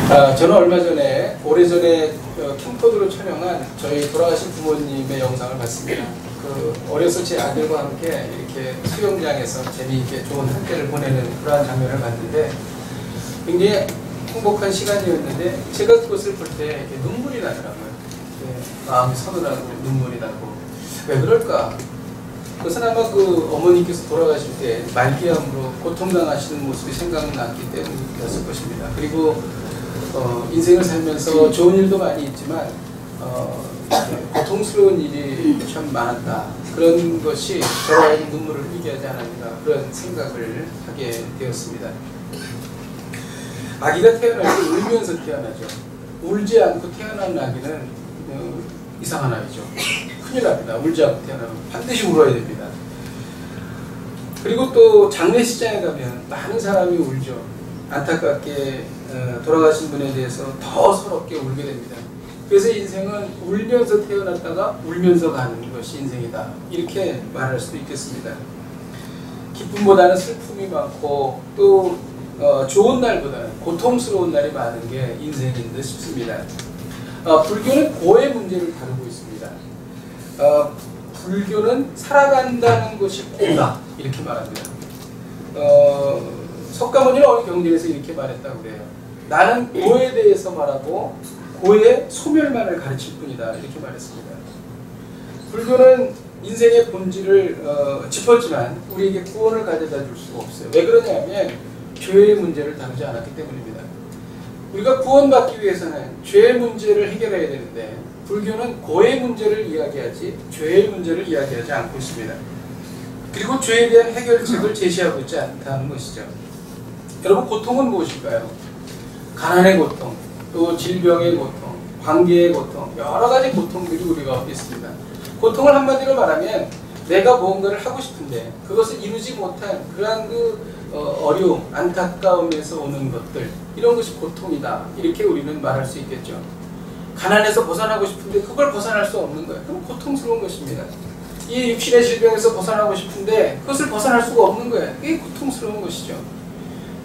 저는 얼마 전에, 오래전에 캠코더로 촬영한 저희 돌아가신 부모님의 영상을 봤습니다. 어려서 제 아들과 함께 이렇게 수영장에서 재미있게 좋은 한때를 보내는 그러한 장면을 봤는데 굉장히 행복한 시간이었는데 제가 그것을 볼 때 눈물이 나더라고요. 마음이 서늘하고 눈물이 나고. 왜 그럴까? 그것은 아마 어머니께서 돌아가실 때 말기암으로 고통당하시는 모습이 생각났기 때문이었을 것입니다. 그리고 인생을 살면서 좋은 일도 많이 있지만 고통스러운 일이 참 많았다. 그런 것이 저의 눈물을 흘리게 하지 않았는가 그런 생각을 하게 되었습니다. 아기가 태어날 때 울면서 태어나죠. 울지 않고 태어난 아기는 이상한 아이죠. 큰일 납니다. 울지 않고 태어나면 반드시 울어야 됩니다. 그리고 또 장례식장에 가면 많은 사람이 울죠. 안타깝게 돌아가신 분에 대해서 더 서럽게 울게 됩니다. 그래서 인생은 울면서 태어났다가 울면서 가는 것이 인생이다. 이렇게 말할 수도 있겠습니다. 기쁨보다는 슬픔이 많고 또 좋은 날보다는 고통스러운 날이 많은 게 인생인 듯 싶습니다. 불교는 고의 문제를 다루고 있습니다. 불교는 살아간다는 것이 고다 이렇게 말합니다. 석가모니는 어느 경전에서 이렇게 말했다고 그래요. 나는 고에 대해서 말하고 고의 소멸만을 가르칠 뿐이다 이렇게 말했습니다. 불교는 인생의 본질을 짚었지만 우리에게 구원을 가져다 줄 수가 없어요. 왜 그러냐면 죄의 문제를 다루지 않았기 때문입니다. 우리가 구원받기 위해서는 죄의 문제를 해결해야 되는데 불교는 고의 문제를 이야기하지 죄의 문제를 이야기하지 않고 있습니다. 그리고 죄에 대한 해결책을 제시하고 있지 않다는 것이죠. 여러분, 고통은 무엇일까요? 가난의 고통, 또 질병의 고통, 관계의 고통, 여러 가지 고통들이 우리가 있습니다. 고통을 한마디로 말하면 내가 무언가를 하고 싶은데 그것을 이루지 못한 그러한 어려움, 안타까움에서 오는 것들, 이런 것이 고통이다. 이렇게 우리는 말할 수 있겠죠. 가난에서 벗어나고 싶은데 그걸 벗어날 수 없는 거예요. 그럼 고통스러운 것입니다. 이 육신의 질병에서 벗어나고 싶은데 그것을 벗어날 수가 없는 거예요. 그게 고통스러운 것이죠.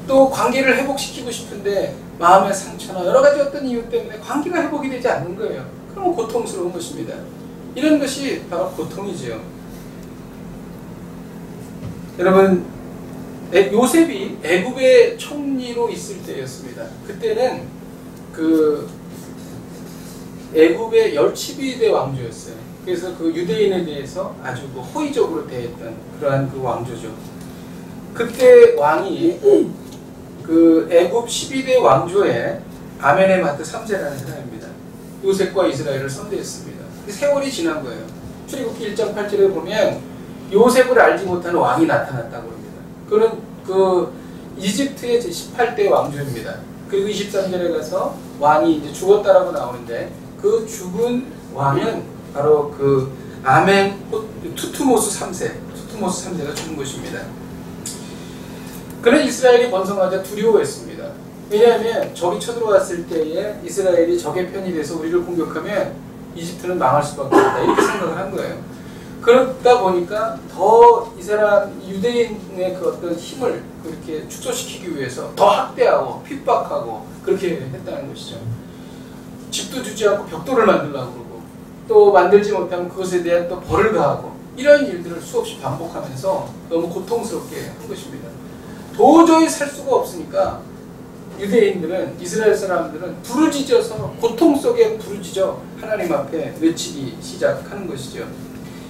또 관계를 회복시키고 싶은데 마음의 상처나 여러 가지 어떤 이유 때문에 관계가 회복이 되지 않는 거예요. 그러면 고통스러운 것입니다. 이런 것이 바로 고통이지요. 여러분, 요셉이 애굽의 총리로 있을 때였습니다. 그때는 애굽의 열치비대 왕조였어요. 그래서 유대인에 대해서 아주 호의적으로 대했던 그러한 왕조죠. 그때 왕이 애굽 12대 왕조의 아멘에마트 3세라는 사람입니다. 요셉과 이스라엘을 선대했습니다. 세월이 지난 거예요. 출애굽기 1장 8절에 보면 요셉을 알지 못하는 왕이 나타났다고 합니다. 그는 이집트의 제18대 왕조입니다. 그리고 23절에 가서 왕이 이제 죽었다라고 나오는데 그 죽은 왕은 바로 투투모스 3세가 죽은 것입니다. 그는 이스라엘이 번성하자 두려워했습니다. 왜냐하면 적이 쳐들어왔을 때에 이스라엘이 적의 편이 돼서 우리를 공격하면 이집트는 망할 수밖에 없다 이렇게 생각을 한 거예요. 그러다 보니까 더 이 사람 유대인의 어떤 힘을 그렇게 축소시키기 위해서 더 학대하고 핍박하고 그렇게 했다는 것이죠. 집도 주지 않고 벽돌을 만들려고 그러고 또 만들지 못하면 그것에 대한 또 벌을 가하고 이런 일들을 수없이 반복하면서 너무 고통스럽게 한 것입니다. 도저히 살 수가 없으니까 유대인들은, 이스라엘 사람들은 부르짖어서 고통 속에 부르짖어 하나님 앞에 외치기 시작하는 것이죠.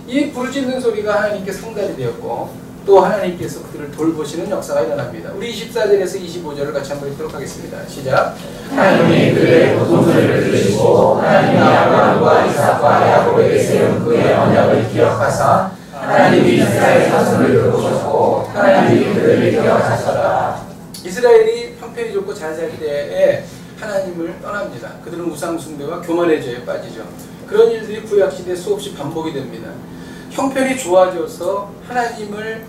이 부르짖는 소리가 하나님께 상달이 되었고 또 하나님께서 그들을 돌보시는 역사가 일어납니다. 우리 24절에서 25절을 같이 한번 읽도록 하겠습니다. 시작. 하나님이 그들의 고통 소리를 들으시고 하나님이 아브라함과 이삭과 야곱에게 세운 그의 언약을 기억하사 하나님이 이스라엘 자손을 돌보셨고 하나님이 그들을 기억하셨다. 이스라엘이 형편이 좋고 잘 살 때에 하나님을 떠납니다. 그들은 우상 숭배와 교만의 죄에 빠지죠. 그런 일들이 구약시대에 수없이 반복이 됩니다. 형편이 좋아져서 하나님을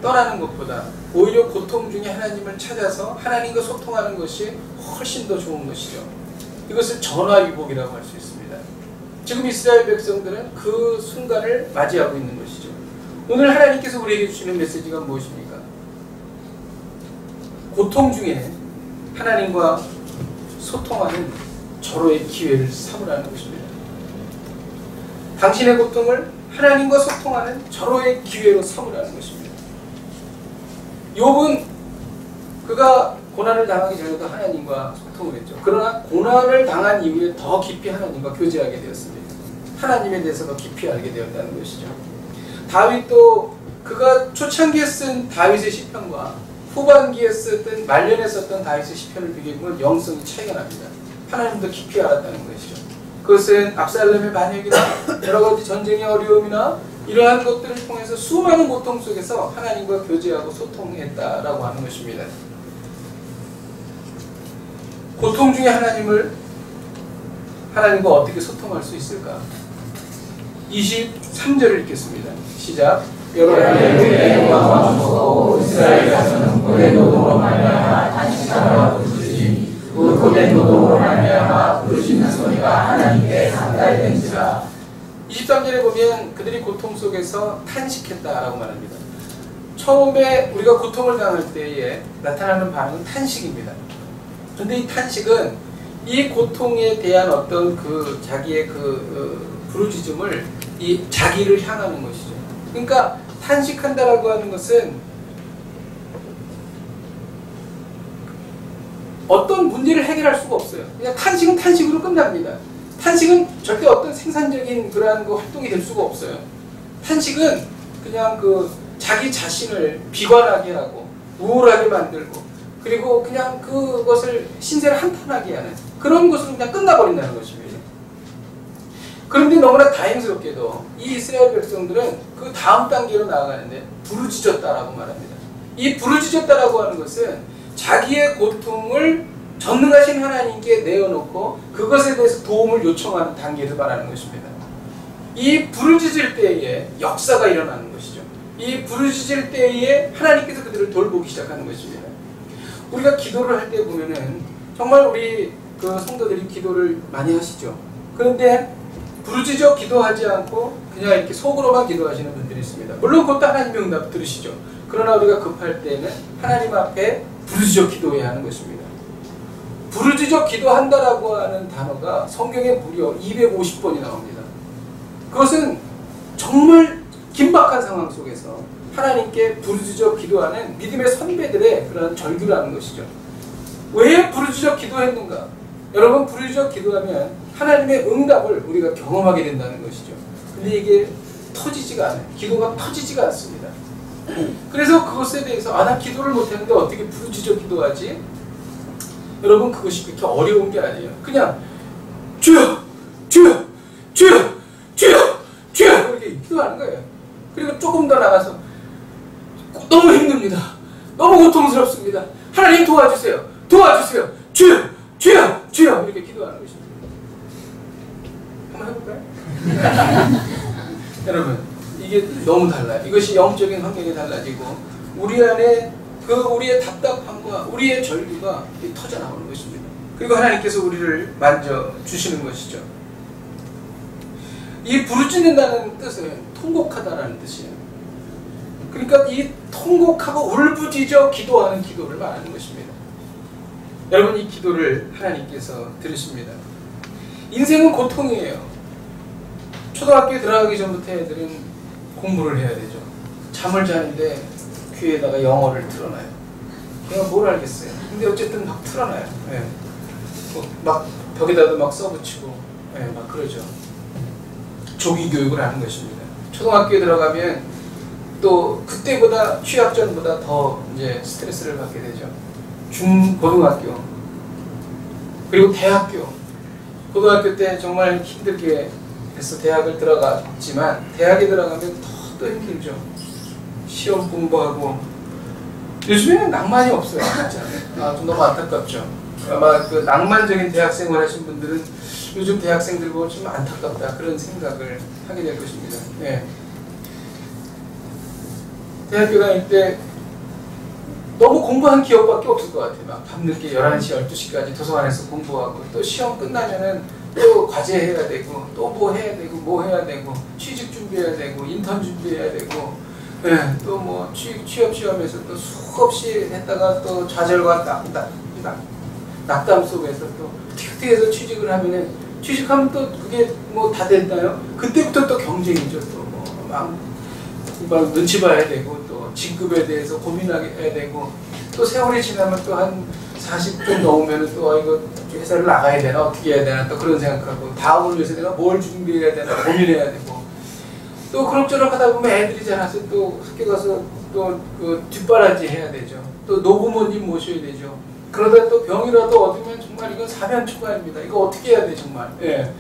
떠나는 것보다 오히려 고통 중에 하나님을 찾아서 하나님과 소통하는 것이 훨씬 더 좋은 것이죠. 이것을 전화위복이라고 할 수 있습니다. 지금 이스라엘 백성들은 그 순간을 맞이하고 있는 것이죠. 오늘 하나님께서 우리에게 주시는 메시지가 무엇입니까? 고통 중에 하나님과 소통하는 절호의 기회를 삼으라는 것입니다. 당신의 고통을 하나님과 소통하는 절호의 기회로 삼으라는 것입니다. 욥은 그가 고난을 당하기 전에도 하나님과 소통을 했죠. 그러나 고난을 당한 이후에 더 깊이 하나님과 교제하게 되었습니다. 하나님에 대해서 더 깊이 알게 되었다는 것이죠. 다윗도 그가 초창기에 쓴 다윗의 시편과 후반기에 썼던 말년에 썼던 다윗의 시편을 비교해보면 영성이 차이가 납니다. 하나님도 깊이 알았다는 것이죠. 그것은 압살롬의 반역이나 여러가지 전쟁의 어려움이나 이러한 것들을 통해서 수많은 고통 속에서 하나님과 교제하고 소통했다라고 하는 것입니다. 고통 중에 하나님과 어떻게 소통할 수 있을까? 23절을 읽겠습니다. 시작. 여호와의 영광을 보고 이스라엘 자손은 고된 노동으로 말미암아 탄식하며 부르짖으니 그 고된 노동으로 말미암아 부르짖는 소리가 하나님께 상달이 된지라. 23절에 보면 그들이 고통 속에서 탄식했다라고 말합니다. 처음에 우리가 고통을 당할 때에 나타나는 반응은 탄식입니다. 그런데 이 탄식은 이 고통에 대한 어떤 자기의 부르짖음을 이 자기를 향하는 것이죠. 그러니까 탄식한다라고 하는 것은 어떤 문제를 해결할 수가 없어요. 그냥 탄식은 탄식으로 끝납니다. 탄식은 절대 어떤 생산적인 그러한 활동이 될 수가 없어요. 탄식은 그냥 자기 자신을 비관하게 하고 우울하게 만들고 그리고 그냥 그것을 신세를 한탄하게 하는 그런 것으로 그냥 끝나버린다는 것입니다. 그런데 너무나 다행스럽게도 이 이스라엘 백성들은 그 다음 단계로 나아가는데 부르짖었다라고 말합니다. 이 부르짖었다라고 하는 것은 자기의 고통을 전능하신 하나님께 내어놓고 그것에 대해서 도움을 요청하는 단계를 말하는 것입니다. 이 부르짖을 때에 역사가 일어나는 것이죠. 이 부르짖을 때에 하나님께서 그들을 돌보기 시작하는 것입니다. 우리가 기도를 할 때 보면은 정말 우리 성도들이 기도를 많이 하시죠. 그런데 부르짖어 기도하지 않고 그냥 이렇게 속으로만 기도하시는 분들이 있습니다. 물론 그것도 하나님의 응답 들으시죠. 그러나 우리가 급할 때는 하나님 앞에 부르짖어 기도해야 하는 것입니다. 부르짖어 기도한다라고 하는 단어가 성경에 무려 250번이 나옵니다. 그것은 정말 긴박한 상황 속에서 하나님께 부르짖어 기도하는 믿음의 선배들의 그런 절규라는 것이죠. 왜 부르짖어 기도했는가? 여러분, 부르짖어 기도하면 하나님의 응답을 우리가 경험하게 된다는 것이죠. 근데 이게 터지지가 않아요. 기도가 터지지가 않습니다. 그래서 그것에 대해서 나 기도를 못했는데 어떻게 부르짖어 기도하지? 여러분, 그것이 그렇게 어려운 게 아니에요. 그냥 주여! 주여! 주여! 주여! 주여! 이렇게 기도하는 거예요. 그리고 조금 더 나가서 너무 힘듭니다. 너무 고통스럽습니다. 하나님 도와주세요. 도와주세요. 주여! 주여! 주여! 이렇게 기도하는 것입니다. 한번 해볼까요? 여러분, 이게 너무 달라요. 이것이 영적인 환경이 달라지고 우리 안에 우리의 답답함과 우리의 절규가 터져 나오는 것입니다. 그리고 하나님께서 우리를 만져주시는 것이죠. 이 부르짖는다는 뜻은 통곡하다라는 뜻이에요. 그러니까 이 통곡하고 울부짖어 기도하는 기도를 말하는 것입니다. 여러분, 이 기도를 하나님께서 들으십니다. 인생은 고통이에요. 초등학교에 들어가기 전부터 애들은 공부를 해야 되죠. 잠을 자는데 귀에다가 영어를 틀어놔요. 내가 뭘 알겠어요. 근데 어쨌든 막 틀어놔요. 네. 막 벽에다도 막 써붙이고, 네, 막 그러죠. 조기 교육을 하는 것입니다. 초등학교에 들어가면 또 그때보다 취학 전보다 더 이제 스트레스를 받게 되죠. 고등학교, 그리고 대학교. 고등학교 때 정말 힘들게 해서 대학을 들어갔지만 대학에 들어가면 더 힘들죠. 시험 공부하고. 요즘에는 낭만이 없어요. 진짜. 좀 너무 안타깝죠. 아마 그 낭만적인 대학생활 하신 분들은 요즘 대학생들 보고 좀 안타깝다 그런 생각을 하게 될 것입니다. 네. 대학교 다닐 때 너무 공부한 기억밖에 없을 것 같아요. 막 밤늦게 11시, 12시까지 도서관에서 공부하고 또 시험 끝나면은 또 과제해야 되고 또 뭐 해야 되고 뭐 해야 되고 취직 준비해야 되고 인턴 준비해야 되고, 네, 또 뭐 취업 시험에서 또 수없이 했다가 또 좌절과 딱 낙담 속에서 또 어떻게 해서 취직을 하면은 취직하면 또 그게 뭐 다 됐나요? 그때부터 또 경쟁이죠. 또 막 눈치 봐야 되고 또 직급에 대해서 고민하게 해야 되고 또 세월이 지나면 또 한 40좀 넘으면은 또 이거 회사를 나가야 되나 어떻게 해야 되나 또 그런 생각하고 다음을 위해서 내가 뭘 준비해야 되나 고민해야 되고 또 그럭저럭 하다 보면 애들이 자라서 또 학교 가서 또 그 뒷바라지 해야 되죠. 또 노부모님 모셔야 되죠. 그러다 또 병이라도 얻으면 정말 이건 사면초가입니다. 이거 어떻게 해야 돼 정말. 예.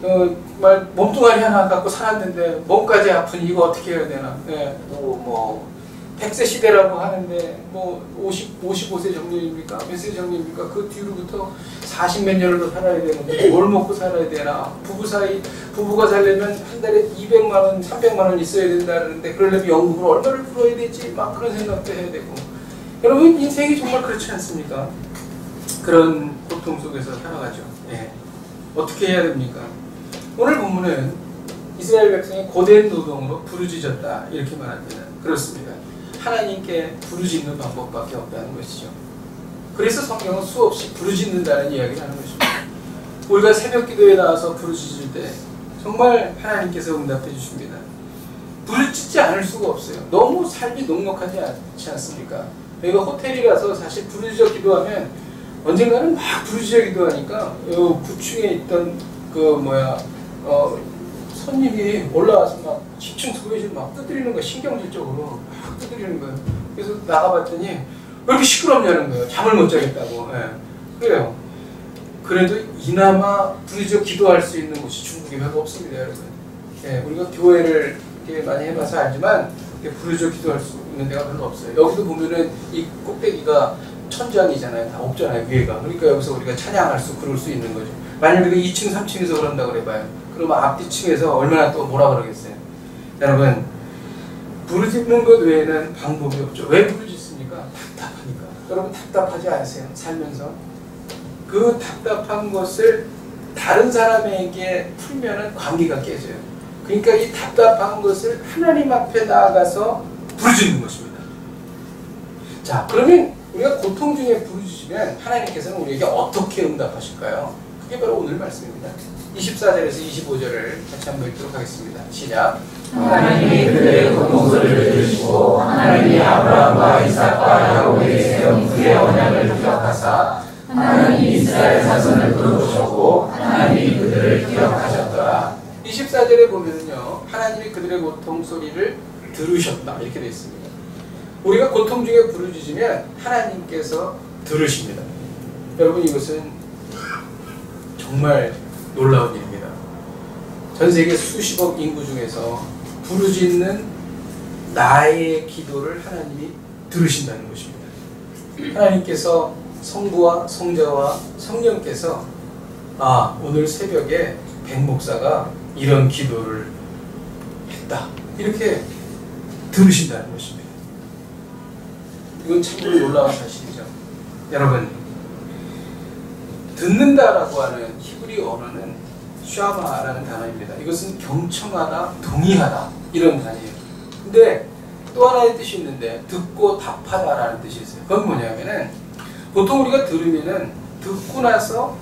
정말 몸뚱아리 하나 갖고 살았는데 몸까지 아프니 이거 어떻게 해야 되나. 예. 뭐 100세 시대라고 하는데 뭐 55세 정년입니까? 몇 세 정년입니까? 그 뒤로부터 40몇 년을 더 살아야 되는데 뭘 먹고 살아야 되나? 부부가 살려면 한 달에 200만 원, 300만 원 있어야 된다는데 그러려면 연금을 얼마를 풀어야 되지? 막 그런 생각도 해야 되고. 여러분 인생이 정말 그렇지 않습니까? 그런 고통 속에서 살아가죠. 예. 어떻게 해야 됩니까? 오늘 본문은 이스라엘 백성이 고된 노동으로 부르짖었다 이렇게 말합니다. 그렇습니다. 하나님께 부르짖는 방법밖에 없다는 것이죠. 그래서 성경은 수없이 부르짖는다는 이야기를 하는 것입니다. 우리가 새벽 기도에 나와서 부르짖을 때 정말 하나님께서 응답해 주십니다. 부르짖지 않을 수가 없어요. 너무 삶이 녹록하지 않지 않습니까? 저희가 호텔에 가서 사실 부르짖어 기도하면 언젠가는 막 부르짖어 기도하니까 부층에 있던 손님이 올라와서 막 10층 소외실 막 두드리는 거야. 신경질적으로 막 두드리는 거예요. 그래서 나가봤더니 왜 이렇게 시끄럽냐는 거예요. 잠을 못 자겠다고. 예. 그래요. 그래도 이나마 부르짖어 기도할 수 있는 곳이 중국에 별로 없습니다, 여러분. 예, 우리가 교회를 이렇게 많이 해봐서 알지만 부르짖어 기도할 수 있는 데가 별로 없어요. 여기도 보면은 이 꼭대기가 천장이잖아요. 다 없잖아요, 위에가. 그러니까 여기서 우리가 찬양할 수, 그럴 수 있는 거죠. 만약에 2층, 3층에서 그런다고 그래봐요. 그러면 앞뒤층에서 얼마나 또 뭐라 그러겠어요. 여러분, 부르짖는 것 외에는 방법이 없죠. 왜 부르짖습니까? 답답하니까. 여러분 답답하지 않으세요? 살면서? 그 답답한 것을 다른 사람에게 풀면은 관계가 깨져요. 그러니까 이 답답한 것을 하나님 앞에 나아가서 부르짖는 것입니다. 자, 그러면 우리가 고통 중에 부르짖으면 하나님께서는 우리에게 어떻게 응답하실까요? 그게 바로 오늘 말씀입니다. 24절에서 25절을 같이 한번 읽도록 하겠습니다. 시작. 하나님이 그들의 고통소리를 들으시고 하나님이 아브라함과 이삭과 야곱에게 세운 그의 언약을 기억하사 하나님이 이스라엘 자손을 부르셨고 하나님이 그들을 기억하셨더라. 24절에 보면요, 하나님이 그들의 고통 소리를 들으셨다 이렇게 되어 있습니다. 우리가 고통 중에 부르짖으면 하나님께서 들으십니다. 여러분 이것은 정말 놀라운 일입니다. 전 세계 수십억 인구 중에서 부르짖는 나의 기도를 하나님이 들으신다는 것입니다. 하나님께서 성부와 성자와 성령께서 오늘 새벽에 백 목사가 이런 기도를 했다 이렇게 들으신다는 것입니다. 이건 참으로 놀라운 사실이죠. 여러분, 듣는다라고 하는 히브리 언어는 샤마라는 단어입니다. 이것은 경청하다, 동의하다 이런 단어예요. 근데 또 하나의 뜻이 있는데 듣고 답하다라는 뜻이 있어요. 그건 뭐냐면은 보통 우리가 들으면은 듣고 나서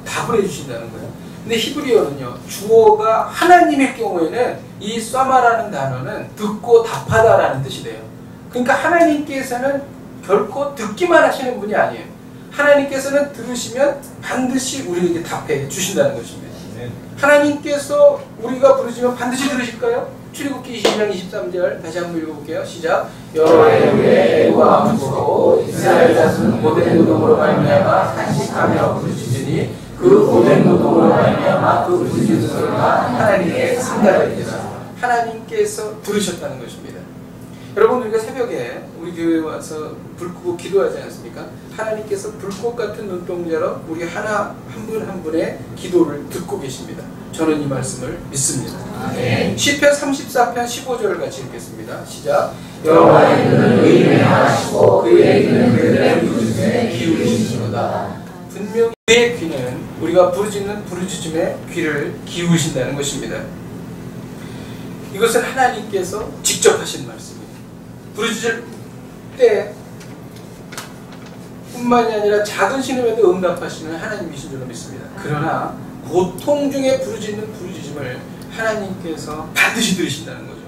답을 해주신다는 거예요. 근데 히브리어는요, 주어가 하나님의 경우에는 이 쏴마라는 단어는 듣고 답하다라는 뜻이 돼요. 그러니까 하나님께서는 결코 듣기만 하시는 분이 아니에요. 하나님께서는 들으시면 반드시 우리에게 답해 주신다는 것입니다. 하나님께서 우리가 부르시면 반드시 들으실까요? 출애굽기 22장 23절 다시 한번 읽어볼게요. 시작. 여호와의 위에 애고가 멈추고 이스라엘 자손은 고된 노동으로 말미암아 탄식하며 부르짖으니 그 고된 노동으로 말미암아 그 부르짖는 소리가 하나님께 상달되리라. 하나님께서 들으셨다는 것입니다. 여러분 우리가 새벽에 우리 교회에 와서 불 끄고 기도하지 않습니까? 하나님께서 불꽃 같은 눈동자로 우리 한 분 한 분의 기도를 듣고 계십니다. 저는 이 말씀을 믿습니다. 시편 34편 15절을 같이 읽겠습니다. 시작. 여호와의 눈은 의인을 향하시고 그의 귀는 그들의 부르짖음에 기울이시도다. 분명히 그의 귀는 우리가 부르짖는 부르짖음에 귀를 기울이신다는 것입니다. 이것은 하나님께서 직접 하신 말씀입니다. 부르짖을 때 뿐만이 아니라 작은 신음에도 응답하시는 하나님이신 줄로 믿습니다. 그러나 고통 중에 부르짖는 부르짖음을 하나님께서 반드시 들으신다는 거죠.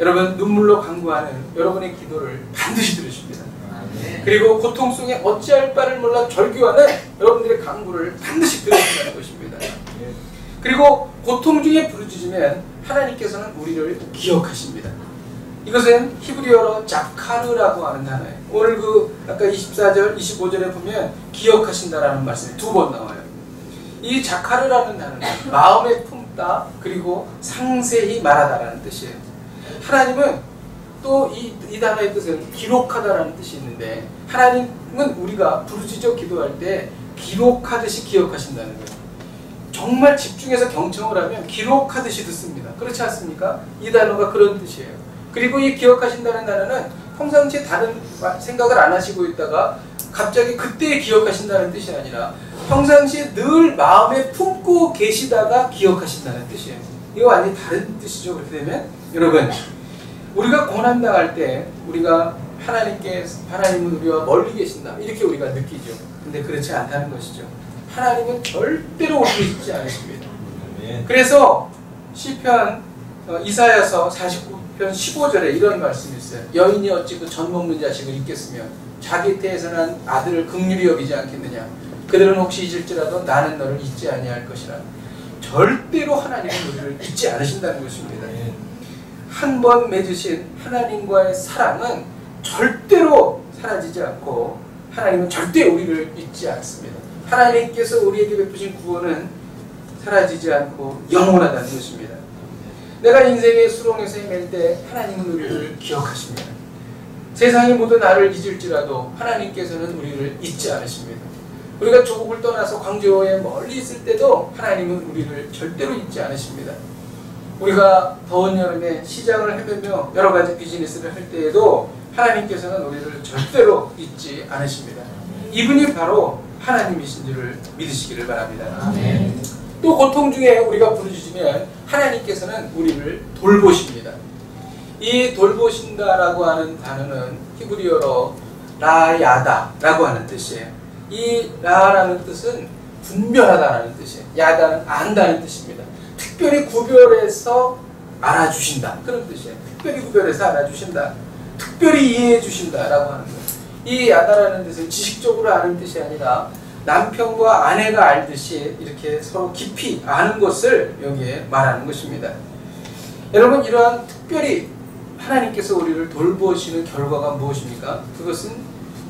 여러분, 눈물로 간구하는 여러분의 기도를 반드시 들으십니다. 그리고 고통 속에 어찌할 바를 몰라 절규하는 여러분들의 간구를 반드시 들으신다는 것입니다. 그리고 고통 중에 부르짖으면 하나님께서는 우리를 기억하십니다. 이것은 히브리어로 자카르라고 하는 단어예요. 오늘 아까 24절, 25절에 보면 기억하신다라는 말씀이 2번 나와요. 이 자카르라는 단어는 마음에 품다, 그리고 상세히 말하다라는 뜻이에요. 하나님은 또 이 단어의 뜻은 기록하다라는 뜻이 있는데, 하나님은 우리가 부르짖어 기도할 때 기록하듯이 기억하신다는 거예요. 정말 집중해서 경청을 하면 기록하듯이 듣습니다. 그렇지 않습니까? 이 단어가 그런 뜻이에요. 그리고 이 기억하신다는 단어는 평상시에 다른 생각을 안 하시고 있다가 갑자기 그때 기억하신다는 뜻이 아니라 평상시에 늘 마음에 품고 계시다가 기억하신다는 뜻이에요. 이거 완전히 다른 뜻이죠. 그렇게 되면 여러분, 우리가 고난당할 때 우리가 하나님은 우리와 멀리 계신다 이렇게 우리가 느끼죠. 근데 그렇지 않다는 것이죠. 하나님은 절대로 우리를 잊지 않으십니다. 그래서 시편 이사야서 49편 15절에 이런 말씀이 있어요. 여인이 어찌 그 젖 먹는 자식을 잊겠으며 자기 태에서 난 아들을 긍휼히 여기지 않겠느냐. 그들은 혹시 잊을지라도 나는 너를 잊지 아니할 것이라. 절대로 하나님은 우리를 잊지 않으신다는 것입니다. 한 번 맺으신 하나님과의 사랑은 절대로 사라지지 않고 하나님은 절대 우리를 잊지 않습니다. 하나님께서 우리에게 베푸신 구원은 사라지지 않고 영원하다는 것입니다. 내가 인생의 수렁에서 헤맬 때 하나님은 우리를 기억하십니다. 세상이 모두 나를 잊을지라도 하나님께서는 우리를 잊지 않으십니다. 우리가 조국을 떠나서 광주에 멀리 있을 때도 하나님은 우리를 절대로 잊지 않으십니다. 우리가 더운 여름에 시장을 헤매며 여러 가지 비즈니스를 할 때에도 하나님께서는 우리를 절대로 잊지 않으십니다. 이분이 바로 하나님이신 줄을 믿으시기를 바랍니다. 아멘. 또 고통 중에 우리가 부르짖으면 하나님께서는 우리를 돌보십니다. 이 돌보신다라고 하는 단어는 히브리어로 라야다라고 하는 뜻이에요. 이 라라는 뜻은 분별하다라는 뜻이에요. 야다는 안다는 뜻입니다. 특별히 구별해서 알아주신다 그런 뜻이에요. 특별히 구별해서 알아주신다, 특별히 이해해 주신다라고 하는 거예요. 이 야다라는 뜻은 지식적으로 아는 뜻이 아니라 남편과 아내가 알듯이 이렇게 서로 깊이 아는 것을 여기에 말하는 것입니다. 여러분, 이러한 특별히 하나님께서 우리를 돌보시는 결과가 무엇입니까? 그것은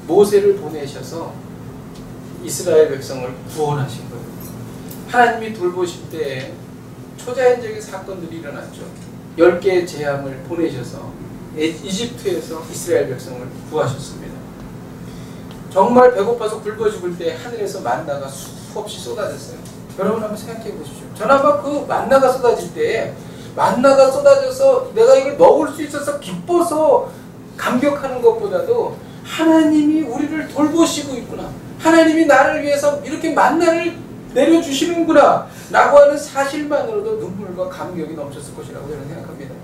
모세를 보내셔서 이스라엘 백성을 구원하신 거예요. 하나님이 돌보실 때 초자연적인 사건들이 일어났죠. 10개의 재앙을 보내셔서 이집트에서 이스라엘 백성을 구하셨습니다. 정말 배고파서 굶어 죽을 때 하늘에서 만나가 수없이 쏟아졌어요. 여러분 한번 생각해 보십시오. 저나마 그 만나가 쏟아질 때 만나가 쏟아져서 내가 이걸 먹을 수 있어서 기뻐서 감격하는 것보다도 하나님이 우리를 돌보시고 있구나, 하나님이 나를 위해서 이렇게 만나를 내려주시는구나 라고 하는 사실만으로도 눈물과 감격이 넘쳤을 것이라고 저는 생각합니다.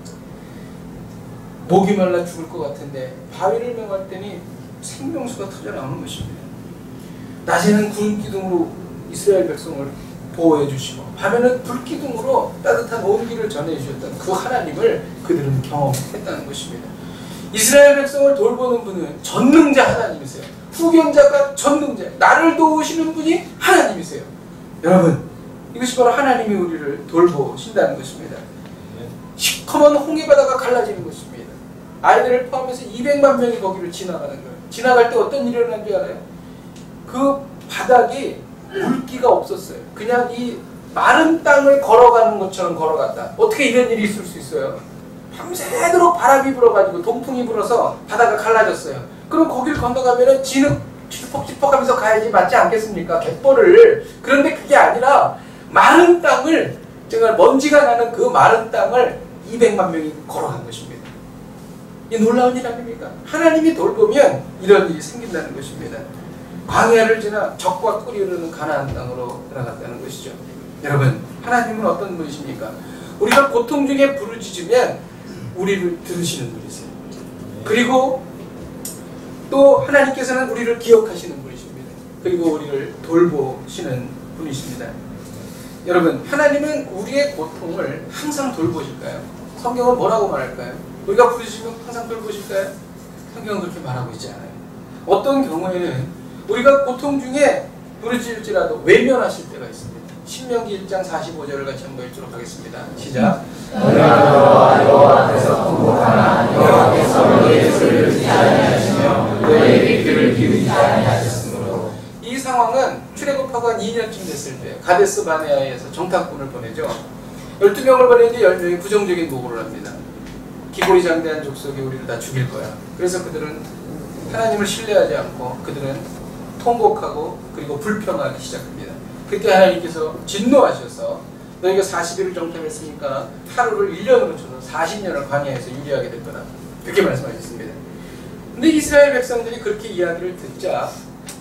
목이 말라 죽을 것 같은데 바위를 명할 때니 생명수가 터져나오는 것입니다. 낮에는 구름 기둥으로 이스라엘 백성을 보호해 주시고 밤에는 불기둥으로 따뜻한 온기를 전해주셨던 그 하나님을 그들은 경험했다는 것입니다. 이스라엘 백성을 돌보는 분은 전능자 하나님이세요. 후견자가 전능자, 나를 도우시는 분이 하나님이세요. 여러분, 이것이 바로 하나님이 우리를 돌보신다는 것입니다. 시커먼 홍해바다가 갈라지는 것입니다. 아이들을 포함해서 200만 명이 거기를 지나가는 거예요. 지나갈 때 어떤 일이 일어난 줄 알아요? 그 바닥이 물기가 없었어요. 그냥 이 마른 땅을 걸어가는 것처럼 걸어갔다. 어떻게 이런 일이 있을 수 있어요? 밤새도록 바람이 불어가지고 동풍이 불어서 바다가 갈라졌어요. 그럼 거기를 건너가면은 진흙 찌퍽찌퍽하면서 가야지, 맞지 않겠습니까? 갯벌을. 그런데 그게 아니라 마른 땅을, 정말 먼지가 나는 그 마른 땅을 200만 명이 걸어간 것입니다. 이 놀라운 일 아닙니까? 하나님이 돌보면 이런 일이 생긴다는 것입니다. 광야를 지나 적과 꿀이 흐르는 가나안 땅으로 들어갔다는 것이죠. 여러분, 하나님은 어떤 분이십니까? 우리가 고통 중에 부르짖으면 우리를 들으시는 분이세요. 그리고 또 하나님께서는 우리를 기억하시는 분이십니다. 그리고 우리를 돌보시는 분이십니다. 여러분, 하나님은 우리의 고통을 항상 돌보실까요? 성경은 뭐라고 말할까요? 우리가 부르시면 항상 돌보실까요? 성경은 그렇게 말하고 있지 않아요. 어떤 경우에는 우리가 고통 중에 부르짖을지라도 외면하실 때가 있습니다. 신명기 1장 45절을 같이 한번 읽도록 하겠습니다. 시작. 너희가 여호와 앞에서 통곡하나 여호와께서 너희의 소리를 듣지 아니하시며 너희에게 귀를 기울이지 아니하셨으므로. 이 상황은 출애굽하고 한 2년쯤 됐을 때 가데스 바네아에서 정탐꾼을 보내죠. 12명을 보내는데 10명이 부정적인 보고를 합니다. 기골이 장대한 족속이 우리를 다 죽일 거야. 그래서 그들은 하나님을 신뢰하지 않고 그들은 통곡하고 그리고 불평하기 시작합니다. 그때 하나님께서 진노하셔서 너희가 40일을 정탐했으니까 하루를 1년으로 쳐서 40년을 광야에서 유리하게 될 거다. 그렇게 말씀하셨습니다. 근데 이스라엘 백성들이 그렇게 이야기를 듣자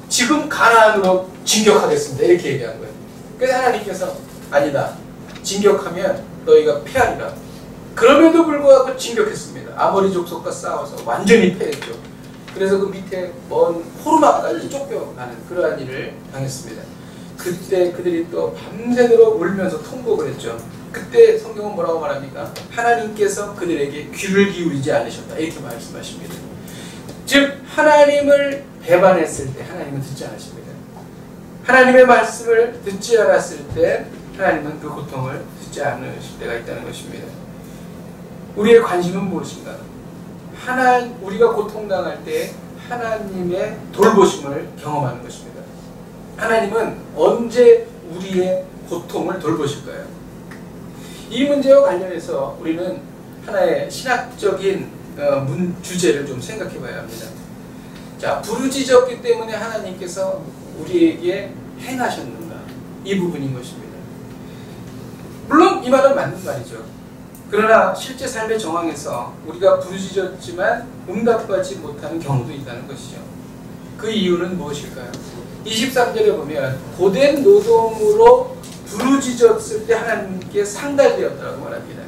지금 가나안으로 진격하겠습니다. 이렇게 얘기한 거예요. 그래서 하나님께서 아니다. 진격하면 너희가 패하리라. 그럼에도 불구하고 진격했습니다. 아모리 족속과 싸워서 완전히 패했죠. 그래서 그 밑에 먼 호르마까지 쫓겨가는 그러한 일을 당했습니다. 그때 그들이 또 밤새도록 울면서 통곡을 했죠. 그때 성경은 뭐라고 말합니까? 하나님께서 그들에게 귀를 기울이지 않으셨다. 이렇게 말씀하십니다. 즉 하나님을 배반했을 때 하나님은 듣지 않으십니다. 하나님의 말씀을 듣지 않았을 때 하나님은 그 고통을 듣지 않으실 때가 있다는 것입니다. 우리의 관심은 무엇인가? 우리가 고통당할 때 하나님의 돌보심을 경험하는 것입니다. 하나님은 언제 우리의 고통을 돌보실까요? 이 문제와 관련해서 우리는 하나의 신학적인 주제를 좀 생각해 봐야 합니다. 자, 부르짖었기 때문에 하나님께서 우리에게 행하셨는가? 이 부분인 것입니다. 물론 이 말은 맞는 말이죠. 그러나 실제 삶의 정황에서 우리가 부르짖었지만 응답받지 못하는 경우도 있다는 것이죠. 그 이유는 무엇일까요? 23절에 보면 고된 노동으로 부르짖었을 때 하나님께 상달되었다고 말합니다.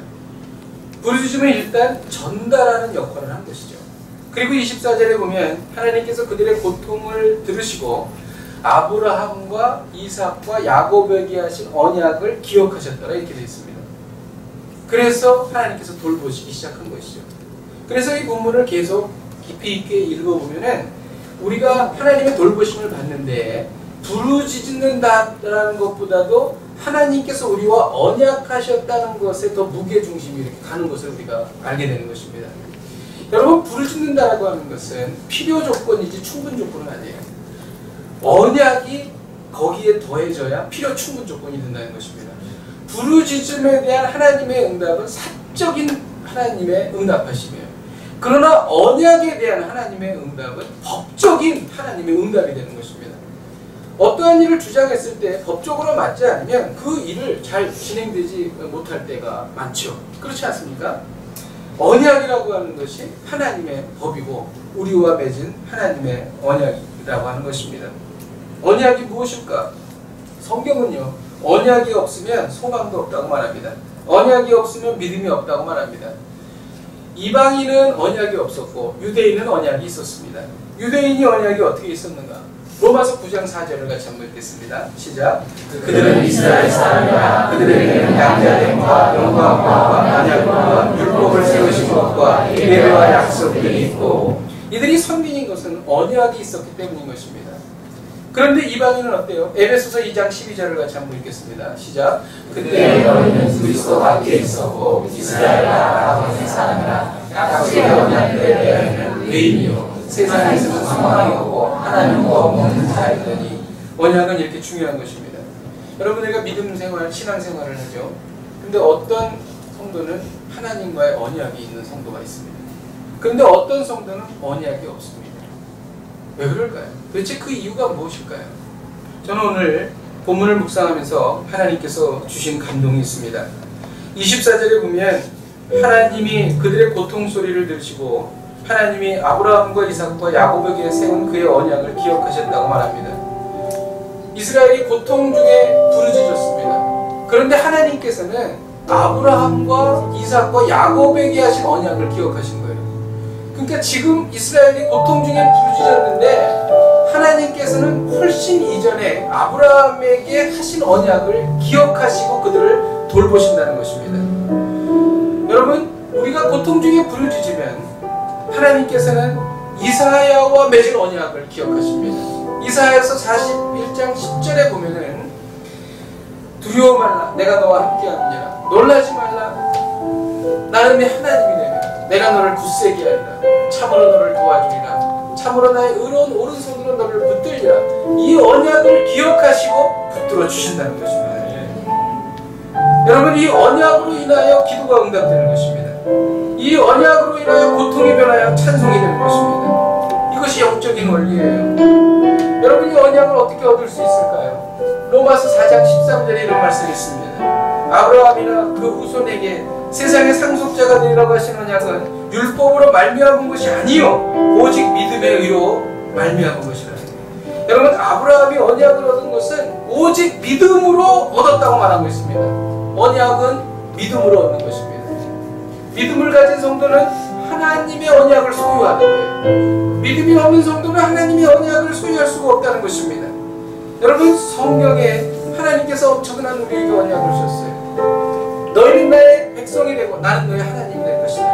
부르짖음은 일단 전달하는 역할을 한 것이죠. 그리고 24절에 보면 하나님께서 그들의 고통을 들으시고 아브라함과 이삭과 야곱에게 하신 언약을 기억하셨더라 이렇게 되어 있습니다. 그래서 하나님께서 돌보시기 시작한 것이죠. 그래서 이 본문을 계속 깊이 있게 읽어보면은 우리가 하나님의 돌보심을 받는데 부르짖는다라는 것보다도 하나님께서 우리와 언약하셨다는 것에 더 무게중심이 이렇게 가는 것을 우리가 알게 되는 것입니다. 여러분, 부르짖는다라고 하는 것은 필요 조건이지 충분 조건은 아니에요. 언약이 거기에 더해져야 필요 충분 조건이 된다는 것입니다. 부르짖음에 대한 하나님의 응답은 사적인 하나님의 응답하심이에요. 그러나 언약에 대한 하나님의 응답은 법적인 하나님의 응답이 되는 것입니다. 어떠한 일을 주장했을 때 법적으로 맞지 않으면 그 일을 잘 진행되지 못할 때가 많죠. 그렇지 않습니까? 언약이라고 하는 것이 하나님의 법이고 우리와 맺은 하나님의 언약이라고 하는 것입니다. 언약이 무엇일까? 성경은요, 언약이 없으면 소망도 없다고 말합니다. 언약이 없으면 믿음이 없다고 말합니다. 이방인은 언약이 없었고 유대인은 언약이 있었습니다. 유대인이 언약이 어떻게 있었는가? 로마서 9장 4절을 같이 한번 읽겠습니다. 시작. 그들은 이스라엘 사람이라 그들에게는 양자됨과 영광과 언약과 율법을 세우신 것과 예배와 약속들이 있고. 이들이 선민인 것은 언약이 있었기 때문인 것입니다. 그런데 이방인은 어때요? 에베소서 2장 12절을 같이 한번 읽겠습니다. 시작. 그때 너희는 그리스도 밖에 있었고 이스라엘 아버지 사람이라 약속의 언약들에 대하여는 의인이요 세상에서는 소망이 없고 하나님과 없는 자이더니. 언약은 이렇게 중요한 것입니다. 여러분, 우리가 믿음 생활, 신앙 생활을 하죠. 근데 어떤 성도는 하나님과의 언약이 있는 성도가 있습니다. 그런데 어떤 성도는 언약이 없습니다. 왜 그럴까요? 도대체 그 이유가 무엇일까요? 저는 오늘 본문을 묵상하면서 하나님께서 주신 감동이 있습니다. 24절에 보면 하나님이 그들의 고통 소리를 들으시고 하나님이 아브라함과 이삭과 야곱에게 세운 그의 언약을 기억하셨다고 말합니다. 이스라엘이 고통 중에 부르짖었습니다. 그런데 하나님께서는 아브라함과 이삭과 야곱에게 하신 언약을 기억하신 거예요. 그 그러니까 지금 이스라엘이 고통 중에 부르짖었는데 하나님께서는 훨씬 이전에 아브라함에게 하신 언약을 기억하시고 그들을 돌보신다는 것입니다. 여러분, 우리가 고통 중에 부르짖으면 하나님께서는 이사야와 맺은 언약을 기억하십니다. 이사야서 41장 10절에 보면은 두려워 말라, 내가 너와 함께하느니라. 놀라지 말라, 나는 네 하나님이 되며 내가 너를 굳세게 하리라. 참으로 너를 도와주리라. 참으로 나의 의로운 오른손으로 너를 붙들리라. 이 언약을 기억하시고 붙들어 주신다는 것입니다. 여러분, 이 언약으로 인하여 기도가 응답되는 것입니다. 이 언약으로 인하여 고통이 변하여 찬송이 되는 것입니다. 이것이 영적인 원리예요. 여러분, 이 언약을 어떻게 얻을 수 있을까요? 로마서 4장 13절에 이런 말씀이 있습니다. 아브라함이나 그 후손에게 세상의 상속자가 되리라고 하신 언약은 율법으로 말미암은 것이 아니요 오직 믿음의 의로 말미암은 것이라. 여러분, 아브라함이 언약을 얻은 것은 오직 믿음으로 얻었다고 말하고 있습니다. 언약은 믿음으로 얻는 것입니다. 믿음을 가진 성도는 하나님의 언약을 소유하는 거예요. 믿음이 없는 성도는 하나님의 언약을 소유할 수가 없다는 것입니다. 여러분, 성경에 하나님께서 엄청난 우리에게 언약을 주셨어요. 너희는 나의 백성이 되고 나는 너의 하나님이 될 것이다.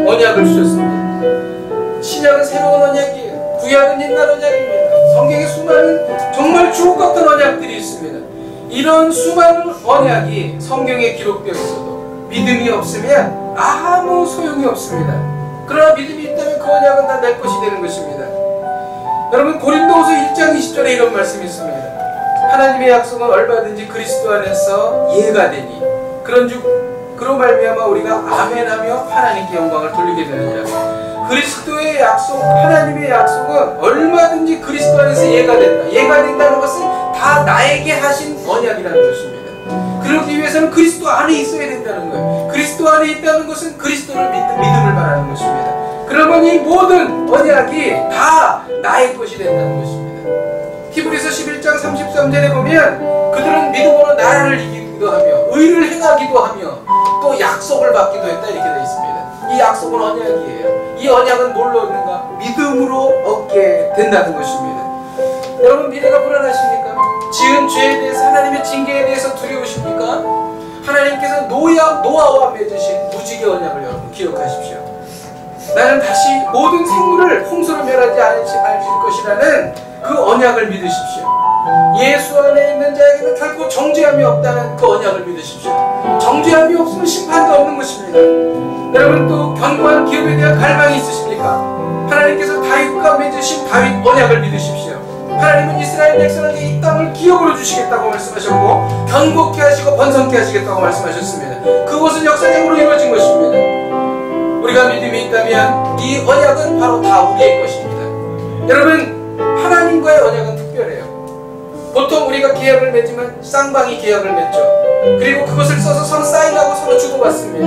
언약을 주셨습니다. 신약은 새로운 언약이에요. 구약은 옛날 언약입니다. 성경에 수많은 정말 주옥 같은 언약들이 있습니다. 이런 수많은 언약이 성경에 기록되어 있어도 믿음이 없으면 아무 소용이 없습니다. 그러나 믿음이 있다면 그 언약은 다 내 것이 되는 것입니다. 여러분, 고린도후서 1장 20절에 이런 말씀이 있습니다. 하나님의 약속은 얼마든지 그리스도 안에서 예가 되니 그로 말미암아 우리가 아멘하며 하나님께 영광을 돌리게 되느니라. 그리스도의 약속, 하나님의 약속은 얼마든지 그리스도 안에서 예가 된다. 예가 된다는 것은 다 나에게 하신 언약이라는 것입니다. 그러기 위해서는 그리스도 안에 있어야 된다는 거예요. 그리스도 안에 있다는 것은 그리스도를 믿음을 말하는 것입니다. 그러면 이 모든 언약이 다 나의 것이 된다는 것입니다. 히브리서 11장 33절에 보면 그들은 믿음으로 나라를 이기기도 하며 의를 행하기도 하며 또 약속을 받기도 했다, 이렇게 되어 있습니다. 이 약속은 언약이에요. 이 언약은 뭘로 얻는가? 믿음으로 얻게 된다는 것입니다. 여러분, 미래가 불안하십니까? 지은 죄에 대해서, 하나님의 징계에 대해서 두려우십니까? 하나님께서 노아와 맺으신 무지개 언약을 여러분 기억하십시오. 나는 다시 모든 생물을 홍수로 멸하지 않을 것이라는 그 언약을 믿으십시오. 예수 안에 있는 자에게는 결코 정죄함이 없다는 그 언약을 믿으십시오. 정죄함이 없으면 심판도 없는 것입니다. 여러분, 또 견고한 기업에 대한 갈망이 있으십니까? 하나님께서 다윗과 맺으신 다윗 언약을 믿으십시오. 하나님은 이스라엘 백성에게 이 땅을 기업으로 주시겠다고 말씀하셨고 견고케 하시고 번성케 하시겠다고 말씀하셨습니다. 그것은 역사적으로 이루어진 것입니다. 우리가 믿음이 있다면 이 언약은 바로 다 우리의 것입니다. 여러분, 하나님과의 언약은 특별해요. 보통 우리가 계약을 맺으면 쌍방이 계약을 맺죠. 그리고 그것을 써서 서로 사인하고 서로 주고받습니다.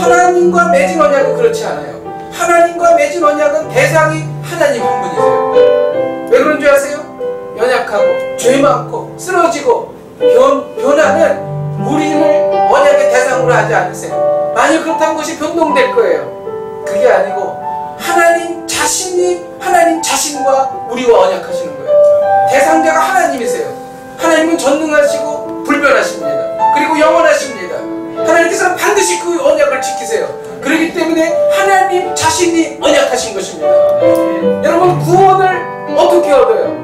하나님과 맺은 언약은 그렇지 않아요. 하나님과 맺은 언약은 대상이 하나님 한 분이세요. 왜 그런 줄 아세요? 연약하고 죄 많고 쓰러지고 변하는 우리를 언약의 대상으로 하지 않으세요. 만약 그렇다면 그것이 변동될 거예요. 그게 아니고 하나님 자신과 우리와 언약하시는 거예요. 대상자가 하나님이세요. 하나님은 전능하시고 불변하십니다. 그리고 영원하십니다. 하나님께서는 반드시 그 언약을 지키세요. 그렇기 때문에 하나님 자신이 언약하신 것입니다. 여러분, 구원을 어떻게 얻어요?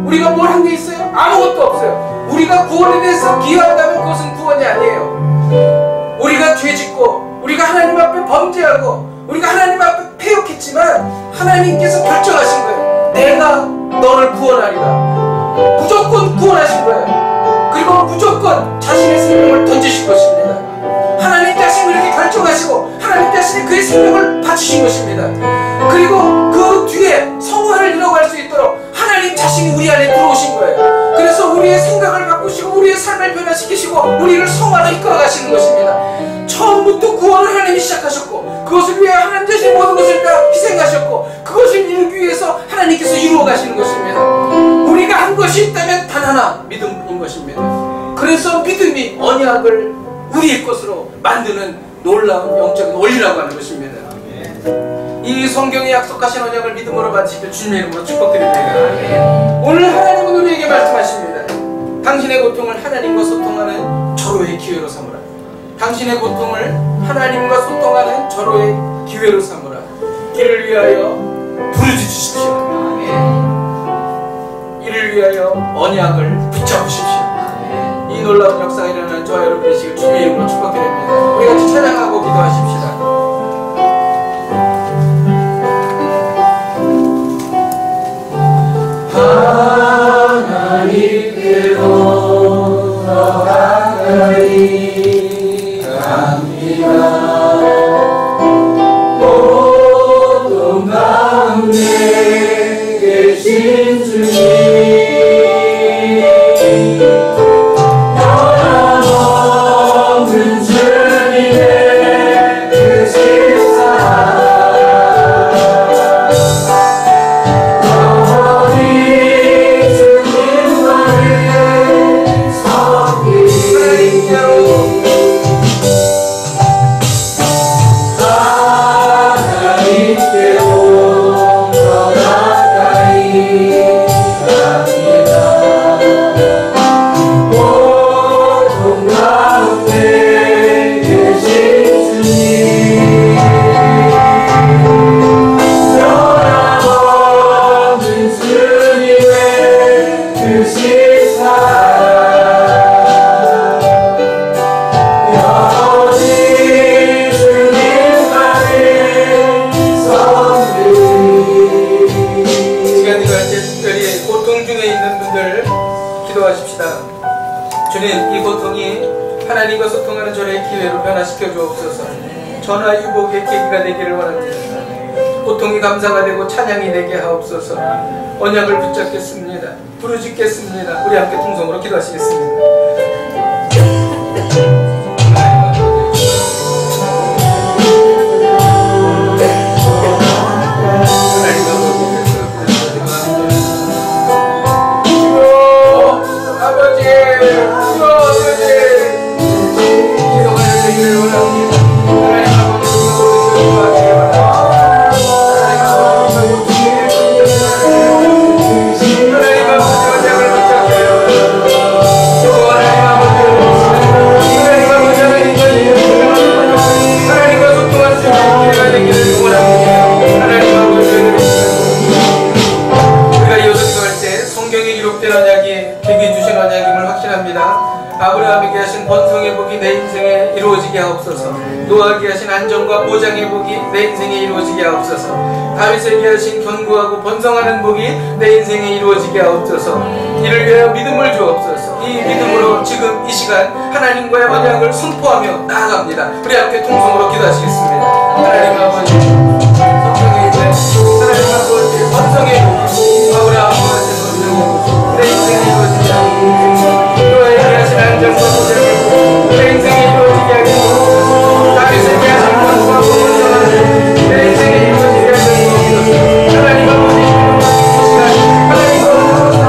우리가 뭘 한 게 있어요? 아무것도 없어요. 우리가 구원에 대해서 기여한다면 그것은 구원이 아니에요. 우리가 죄짓고 우리가 하나님 앞에 범죄하고 우리가 하나님 앞에 패역했지만 하나님께서 결정하신 거예요. 내가 너를 구원하리라. 무조건 구원하신 거예요. 그리고 무조건 자신의 생명을 던지신 것입니다. 하나님 자신을 이렇게 결정하시고 하나님 자신이 그의 생명을 바치신 것입니다. 그리고 그 뒤에 성화를 이뤄갈 수 있도록 하나님 자신이 우리 안에 들어오신 거예요. 그래서 우리의 생각을 바꾸시고 우리의 삶을 변화시키시고 우리를 성화로 이끌어 가시는 것입니다. 처음부터 구원을 하나님이 시작하셨고 그것을 위해 하나님 자신이 모든 것을 다 희생하셨고 그것을 이루기 위해서 하나님께서 이루어 가시는 것입니다. 우리가 한 것이 있다면 단 하나, 믿음인 것입니다. 그래서 믿음이 언약을 우리의 것으로 만드는 놀라운 영적인 원리라고 하는 것입니다. 이 성경에 약속하신 언약을 믿음으로 받으시길 주님의 이름으로 축복드립니다. 오늘 하나님은 우리에게 말씀하십니다. 당신의 고통을 하나님과 소통하는 절호의 기회로 삼으라. 당신의 고통을 하나님과 소통하는 절호의 기회로 삼으라. 이를 위하여 부르짖으십시오. 이를 위하여 언약을 붙잡으십시오. 이 놀라운 역사가 일어나는 저와 여러분 되시길 주님의 이름으로 축복드립니다. 우리 같이 찬양하고 기도하십시다. 하나님께로 더 가까이 갑니다. 고통 가운데 계신 주님, 변함없는 주님의 그 십자가 주님, 이 고통이 하나님과 소통하는 저의 기회로 변화시켜 주옵소서. 전화 유복의 계기가 되기를 원합니다. 고통이 감사가 되고 찬양이 되게 하옵소서. 언약을 붙잡겠습니다. 부르짖겠습니다. 우리 함께 통성으로 기도하시겠습니다. 아브라함에게 하신 번성의 복이 내 인생에 이루어지게 하옵소서. 노아에게 하신 안정과 보장의 복이 내 인생에 이루어지게 하옵소서. 다윗에게 하신 견고하고 번성하는 복이 내 인생에 이루어지게 하옵소서. 이를 위하여 믿음을 주옵소서. 이 믿음으로 지금 이 시간 하나님과의 언약을 선포하며 나아갑니다. 우리 함께 통성으로 기도하시겠습니다. 하나님 아버지, 성경에 있는 하나님 아버지 번성의 복이 아브라함과 하신 번성의 복이 내 인생에 이루어지게 하옵소서. 안정과 보장의 내 인생에 이루어지게 하겠고, 다윗에게 하신 권수와 번성하는 내 인생에 이루어지게 하겠고, 하나님 아버지 하나님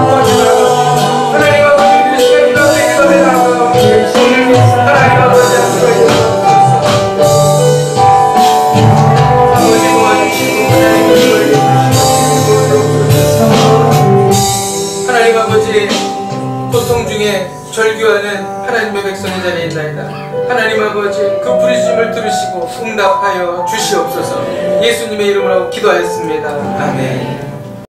아버지 하나님 아버지 이 시간 이렇게 기도해 나가옵니다. 하나님 아버지 아버지 도와주시고 하나님 아버지 고통 중에 절규하는 하나님의 백성의 자리에 있나이다. 하나님 아버지 그 부르심을 들으시고 응답하여 주시옵소서. 예수님의 이름으로 기도하였습니다. 아멘.